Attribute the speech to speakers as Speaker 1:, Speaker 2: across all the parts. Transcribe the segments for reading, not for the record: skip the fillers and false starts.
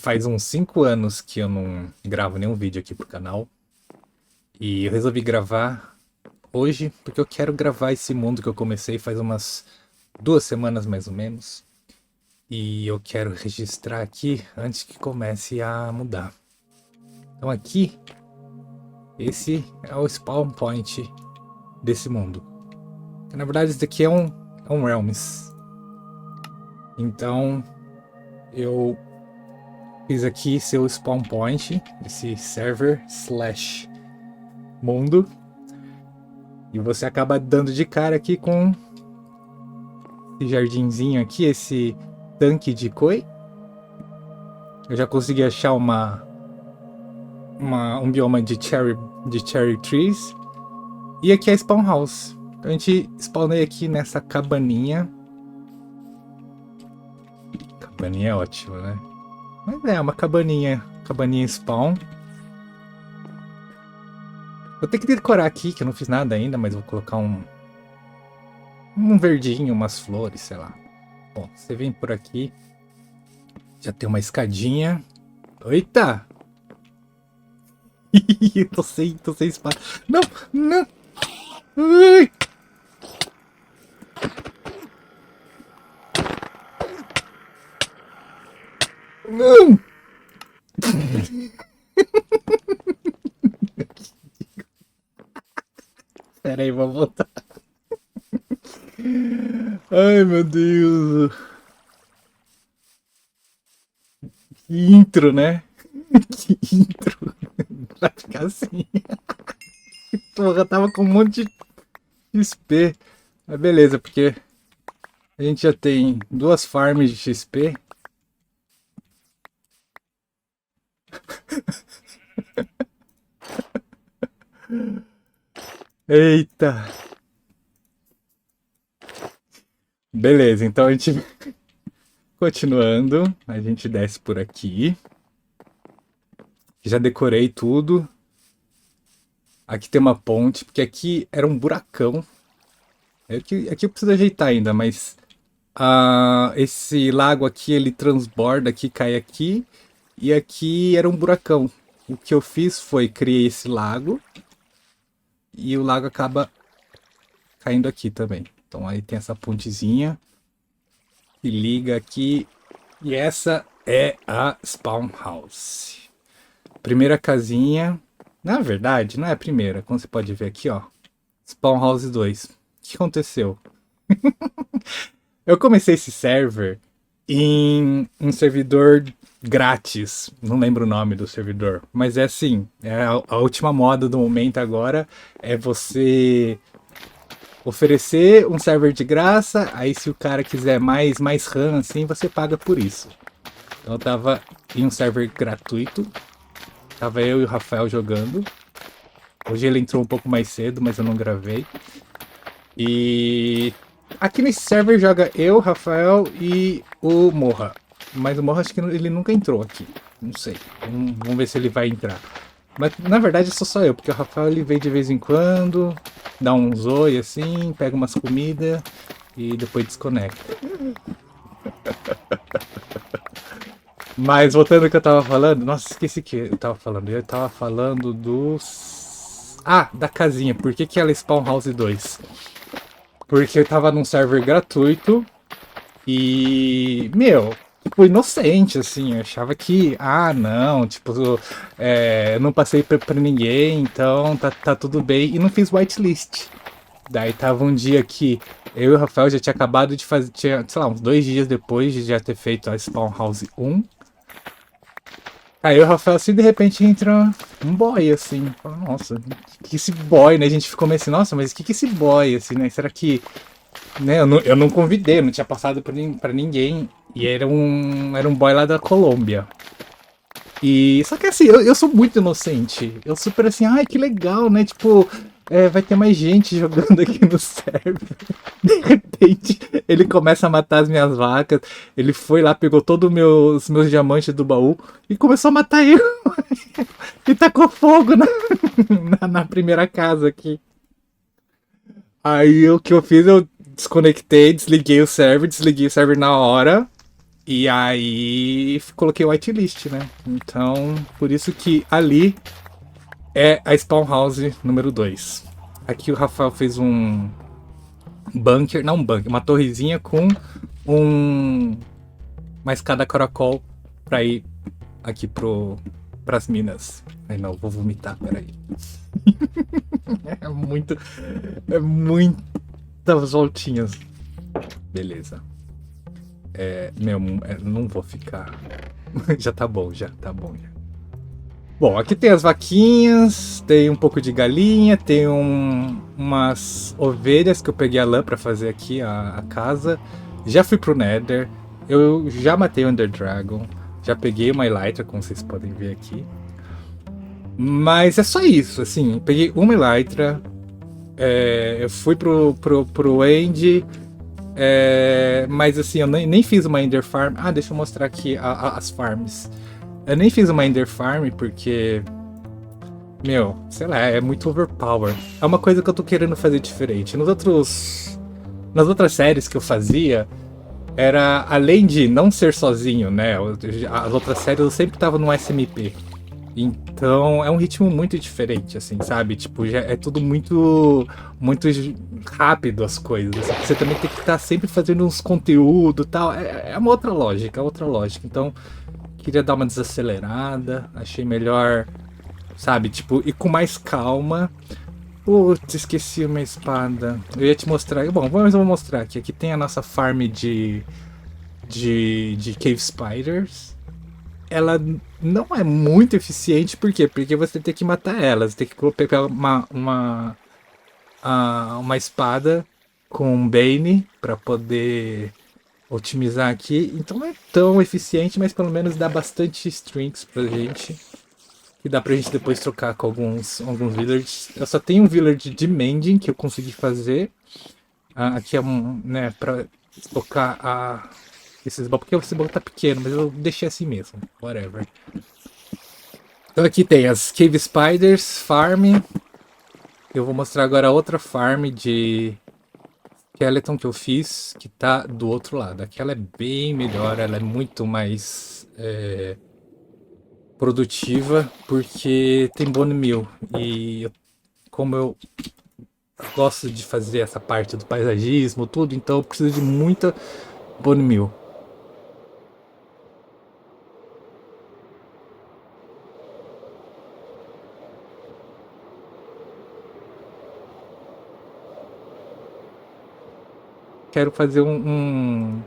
Speaker 1: faz uns 5 anos que eu não gravo nenhum vídeo aqui pro canal. E eu resolvi gravar hoje porque eu quero gravar esse mundo que eu comecei faz umas 2 semanas mais ou menos. E eu quero registrar aqui antes que comece a mudar. Então aqui, esse é o spawn point desse mundo. Na verdade, esse daqui é um Realms. Então, eu fiz aqui seu spawn point, esse server slash mundo. E você acaba dando de cara aqui com esse jardinzinho aqui, esse tanque de koi. Eu já consegui achar um bioma de cherry trees. E aqui é a spawn house. Então a gente spawnei aqui nessa cabaninha. Cabaninha é ótima, né? Mas é uma cabaninha spawn. Vou ter que decorar aqui, que eu não fiz nada ainda, mas vou colocar um verdinho, umas flores, sei lá. Bom, você vem por aqui. Já tem uma escadinha. Eita! tô sem espada. Não, não! Ai! Não! Pera aí, vou voltar. Ai, meu Deus. Que intro, né? Que intro. Vai ficar assim. Porra, tava com um monte de XP. Mas beleza, porque a gente já tem 2 farms de XP. Eita. Beleza, então a gente... Continuando, a gente desce por aqui. Já decorei tudo. Aqui tem uma ponte, porque aqui era um buracão. Aqui eu preciso ajeitar ainda, mas... esse lago aqui, ele transborda aqui, cai aqui. E aqui era um buracão. O que eu fiz foi, criei esse lago. E o lago acaba caindo aqui também. Então aí tem essa pontezinha. Que liga aqui. E essa é a Spawn House. Primeira casinha. Na verdade, não é a primeira. Como você pode ver aqui, ó. Spawn House 2. O que aconteceu? Eu comecei esse server em um servidor grátis. Não lembro o nome do servidor. Mas é assim. É a última moda do momento agora. É você oferecer um server de graça. Aí se o cara quiser mais RAM assim, você paga por isso. Então eu tava em um server gratuito. Tava eu e o Rafael jogando. Hoje ele entrou um pouco mais cedo, mas eu não gravei. E aqui nesse server joga eu, Rafael e o Morra. Mas o Morra acho que ele nunca entrou aqui. Não sei. Vamos ver se ele vai entrar. Mas na verdade sou só eu, porque o Rafael ele vem de vez em quando, dá um oi assim, pega umas comidas e depois desconecta. Mas voltando ao que eu tava falando, nossa, esqueci o que eu tava falando. Eu tava falando dos... da casinha. Por que ela é Spawn House 2? Porque eu tava num server gratuito e, meu, tipo, inocente, assim. Eu achava que, não, tipo, eu não passei pra ninguém, então tá tudo bem. E não fiz whitelist. Daí tava um dia que eu e o Rafael já tinha acabado de fazer, sei lá, uns 2 dias depois de já ter feito a Spawn House 1. Aí o Rafael assim, de repente entra um boy, assim. Fala, nossa, que esse boy, né? A gente ficou meio assim, nossa, mas o que esse boy, assim, né? Será que... Né? Eu não convidei, eu não tinha passado pra ninguém. E era um boy lá da Colômbia. E só que assim, eu sou muito inocente. Eu super assim, ai, que legal, né? Tipo, vai ter mais gente jogando aqui no server. De repente, ele começa a matar as minhas vacas. Ele foi lá, pegou todos os meus diamantes do baú e começou a matar eu. E tacou fogo na primeira casa aqui. Aí o que eu fiz, eu desliguei o server na hora. E aí coloquei whitelist, né? Então, por isso que ali é a Spawn House número 2. Aqui o Rafael fez um bunker, não um bunker, uma torrezinha com um uma escada caracol pra ir aqui pras minas. Ai não, vou vomitar, peraí. É muito. É muitas voltinhas. Beleza. Não vou ficar. Já tá bom, já tá bom. Já. Bom, aqui tem as vaquinhas, tem um pouco de galinha, tem umas ovelhas que eu peguei a lã pra fazer aqui a casa. Já fui pro Nether, eu já matei o Ender Dragon, já peguei uma Elytra, como vocês podem ver aqui. Mas é só isso, assim, peguei uma Elytra, eu fui pro End, mas assim, eu nem fiz uma Ender Farm. Ah, deixa eu mostrar aqui as farms. Eu nem fiz uma Ender Farm porque, meu, sei lá, é muito overpower. É uma coisa que eu tô querendo fazer diferente. Nas outras séries que eu fazia, era, além de não ser sozinho, né? As outras séries eu sempre tava no SMP. Então é um ritmo muito diferente, assim, sabe? Tipo, já é tudo muito rápido as coisas. Assim. Você também tem que estar sempre fazendo uns conteúdos e tal. É uma outra lógica, é outra lógica. Então, queria dar uma desacelerada. Achei melhor, sabe? Tipo, ir com mais calma. Putz, esqueci a minha espada. Eu ia te mostrar. Bom, mas eu vou mostrar aqui. Aqui tem a nossa farm de Cave Spiders. Ela não é muito eficiente, por quê? Porque você tem que matar elas, tem que pegar uma espada com Bane para poder otimizar aqui. Então não é tão eficiente, mas pelo menos dá bastante strings pra gente. E dá pra gente depois trocar com alguns villagers. Eu só tenho um village de mending que eu consegui fazer. Aqui é né, pra estocar esses blocos, porque esse bloco tá pequeno, mas eu deixei assim mesmo. Whatever. Então aqui tem as Cave Spiders Farm. Eu vou mostrar agora outra farm de Skeleton que eu fiz, que tá do outro lado. Aquela é bem melhor, ela é muito mais produtiva, porque tem bone meal. E como eu gosto de fazer essa parte do paisagismo, tudo, então eu preciso de muita bone meal. Quero fazer um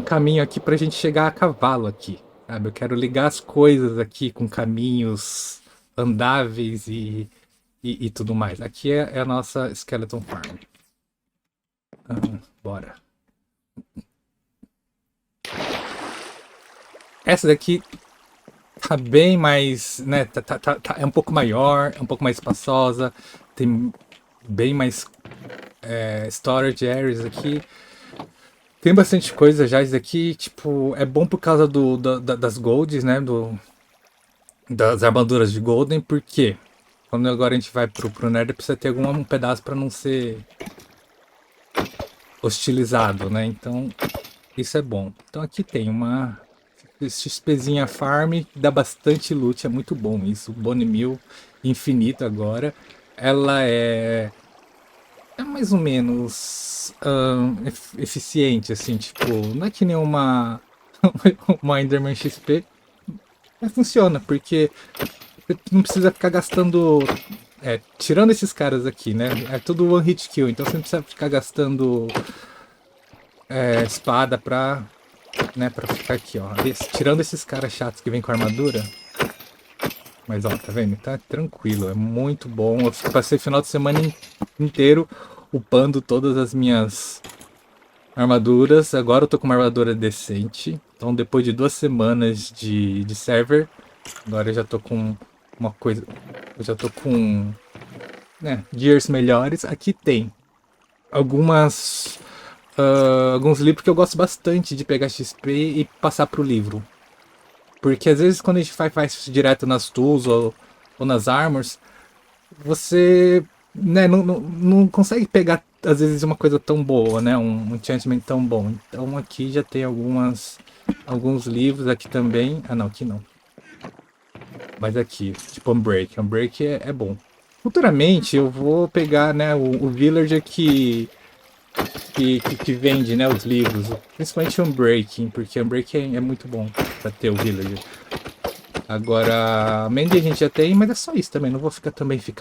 Speaker 1: caminho aqui pra gente chegar a cavalo aqui, sabe? Eu quero ligar as coisas aqui com caminhos andáveis e tudo mais. Aqui é a nossa Skeleton Farm. Bora. Essa daqui tá bem mais, né? É um pouco maior, é um pouco mais espaçosa, tem bem mais storage areas aqui. Tem bastante coisa já, isso aqui, tipo, é bom por causa das golds, né? Das armaduras de golden, porque quando agora a gente vai pro Nether, precisa ter algum pedaço para não ser hostilizado, né? Então, isso é bom. Então aqui tem uma XPzinha farm, dá bastante loot, é muito bom isso. Bone meal infinito agora. Ela é mais ou menos eficiente, assim, tipo, não é que nem uma Enderman XP, mas funciona, porque você não precisa ficar gastando. Tirando esses caras aqui, né? É tudo one hit kill, então você não precisa ficar gastando espada pra ficar aqui, ó. Tirando esses caras chatos que vêm com armadura. Mas ó, tá vendo? Tá tranquilo, é muito bom. Eu passei o final de semana inteiro upando todas as minhas armaduras. Agora eu tô com uma armadura decente. Então depois de 2 semanas de server, agora eu já tô com uma coisa. Eu já tô com gears melhores. Aqui tem alguns livros que eu gosto bastante de pegar XP e passar pro livro. Porque às vezes quando a gente faz direto nas tools ou nas armors, você né, não consegue pegar às vezes uma coisa tão boa, né? Um enchantment tão bom. Então aqui já tem alguns livros aqui também. Ah, não, aqui não. Mas aqui, tipo Unbreak. Unbreak é bom. Futuramente eu vou pegar, né, o Villager que vende, né, os livros. Principalmente Unbreaking, porque Unbreaking é muito bom pra ter o Villager. Agora, Mandy a gente já tem, mas é só isso também. Não vou ficar,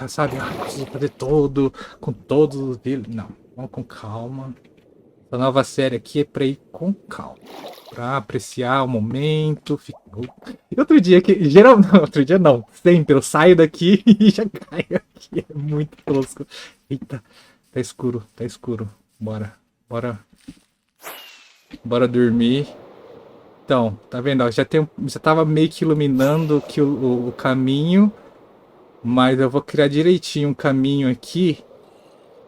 Speaker 1: sabe? Ah, preciso fazer todo, com todos os Villagers. Não, vamos com calma. Essa nova série aqui é pra ir com calma. Pra apreciar o momento. E outro dia que. Geral, não, outro dia não. Sempre eu saio daqui e já caio aqui. É muito tosco. Eita, tá escuro, tá escuro. Bora, bora. Bora dormir. Então, tá vendo? Ó, já tava meio que iluminando aqui o caminho. Mas eu vou criar direitinho um caminho aqui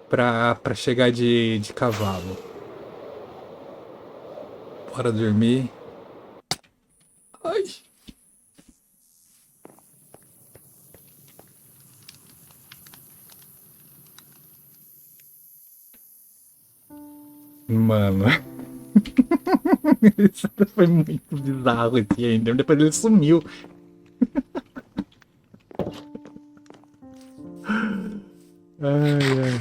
Speaker 1: pra chegar de cavalo. Bora dormir. Ai. Mano, isso foi muito bizarro esse Ender. Depois ele sumiu. Ai, ai.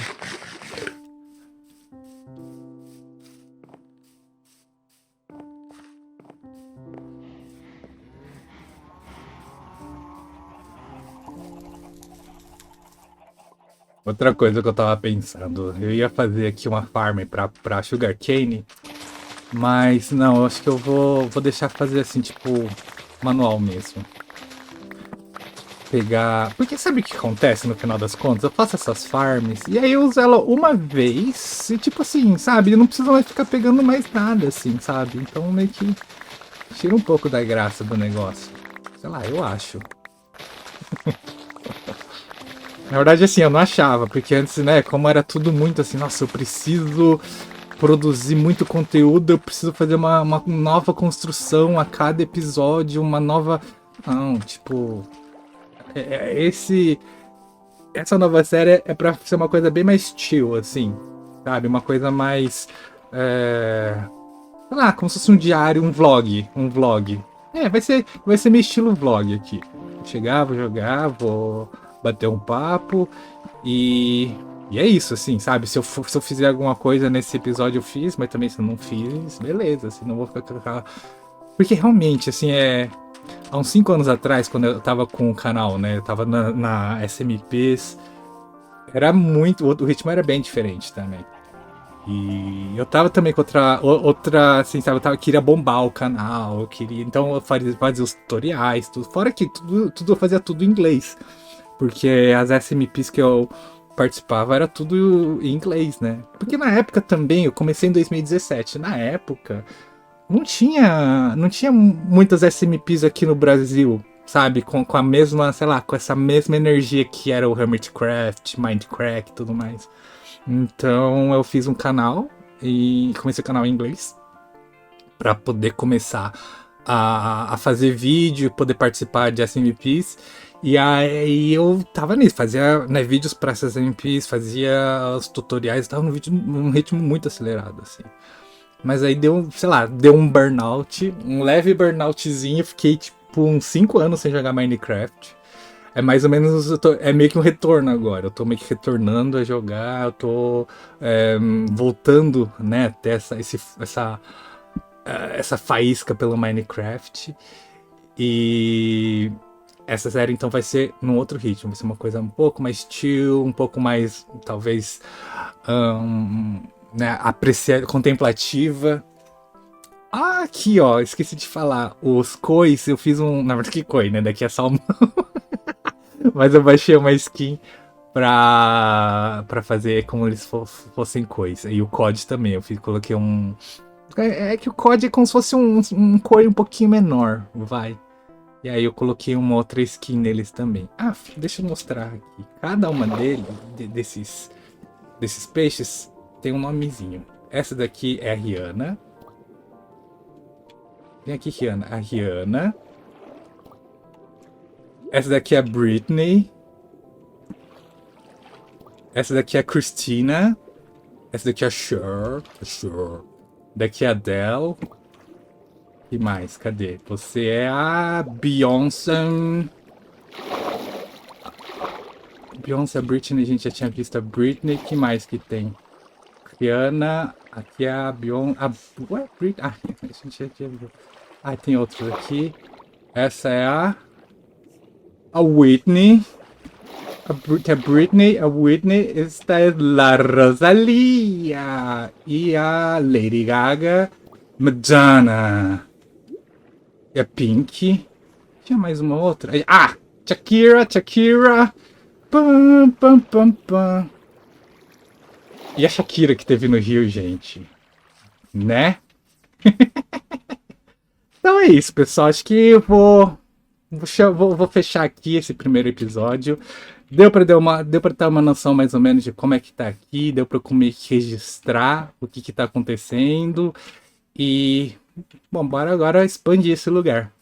Speaker 1: Outra coisa que eu tava pensando, eu ia fazer aqui uma farm pra Sugarcane, mas não, eu acho que eu vou deixar fazer assim, tipo, manual mesmo. Pegar. Porque sabe o que acontece no final das contas? Eu faço essas farms e aí eu uso ela uma vez e tipo assim, sabe? Eu não preciso mais ficar pegando mais nada, assim, sabe? Então meio que tira um pouco da graça do negócio. Sei lá, eu acho. Na verdade, assim, eu não achava, porque antes, né, como era tudo muito assim, nossa, eu preciso produzir muito conteúdo, eu preciso fazer uma nova construção a cada episódio, uma nova. Não, tipo. Esse. Essa nova série é pra ser uma coisa bem mais chill, assim. Sabe? Uma coisa mais. Sei lá, como se fosse um diário, um vlog. Um vlog. É, vai ser meio estilo vlog aqui. Chegar, vou jogar, vou bater um papo e. E é isso, assim, sabe? Se eu fizer alguma coisa nesse episódio, eu fiz, mas também se eu não fiz, beleza. Se não vou ficar. Porque realmente, assim, há uns 5 anos atrás, quando eu tava com o canal, né? Eu tava na SMPs. Era muito. O ritmo era bem diferente também. E eu tava também com outra assim, sabe? Queria bombar o canal, eu queria. Então eu fazia os tutoriais, tudo. Fora que tudo eu fazia tudo em inglês. Porque as SMPs que eu participava era tudo em inglês, né? Porque na época também, eu comecei em 2017. Na época, não tinha muitas SMPs aqui no Brasil, sabe? Com a mesma, sei lá, com essa mesma energia que era o Hermitcraft, Mindcrack e tudo mais. Então eu fiz um canal e comecei o canal em inglês para poder começar a fazer vídeo, poder participar de SMPs. E aí eu tava nisso, fazia, né, vídeos para essas SMPs, fazia os tutoriais, tava num ritmo muito acelerado, assim. Mas aí deu, sei lá, deu um burnout, um leve burnoutzinho, fiquei tipo uns 5 anos sem jogar Minecraft. É mais ou menos, é meio que um retorno agora. Eu tô meio que retornando a jogar, eu tô voltando, né, até essa faísca pelo Minecraft. E essa série então vai ser num outro ritmo, vai ser uma coisa um pouco mais chill, um pouco mais, talvez, né, contemplativa. Ah, aqui ó, esqueci de falar, os cois, eu fiz um, na verdade que coi, né, daqui é salmão, mas eu baixei uma skin pra fazer como eles fossem cois. E o COD também, coloquei um. É que o COD é como se fosse um coi um pouquinho menor, vai. E aí eu coloquei uma outra skin neles também. Ah, deixa eu mostrar aqui. Cada uma desses peixes tem um nomezinho. Essa daqui é a Rihanna. Vem aqui, Rihanna. A Rihanna. Essa daqui é a Britney. Essa daqui é a Christina. Essa daqui é a Cher. Daqui é a Adele. E mais? Cadê? Você é a Beyoncé. Beyoncé, a Britney, a gente já tinha visto a Britney. Que mais que tem? Rihanna. Aqui é a Beyoncé. Ué, Britney. Ah, a gente já tinha visto. Ah, tem outros aqui. Essa é a Whitney. A Britney, a Whitney, esta é a Rosalia. E a Lady Gaga, Madonna. E a Pink. Tinha mais uma outra. Ah! Shakira. Pam, pam, pam, pam. E a Shakira que teve no Rio, gente. Né? Então é isso, pessoal. Acho que eu vou fechar aqui esse primeiro episódio. Deu para ter uma noção mais ou menos de como é que tá aqui. Deu para eu registrar o que tá acontecendo. E, bom, bora agora expandir esse lugar.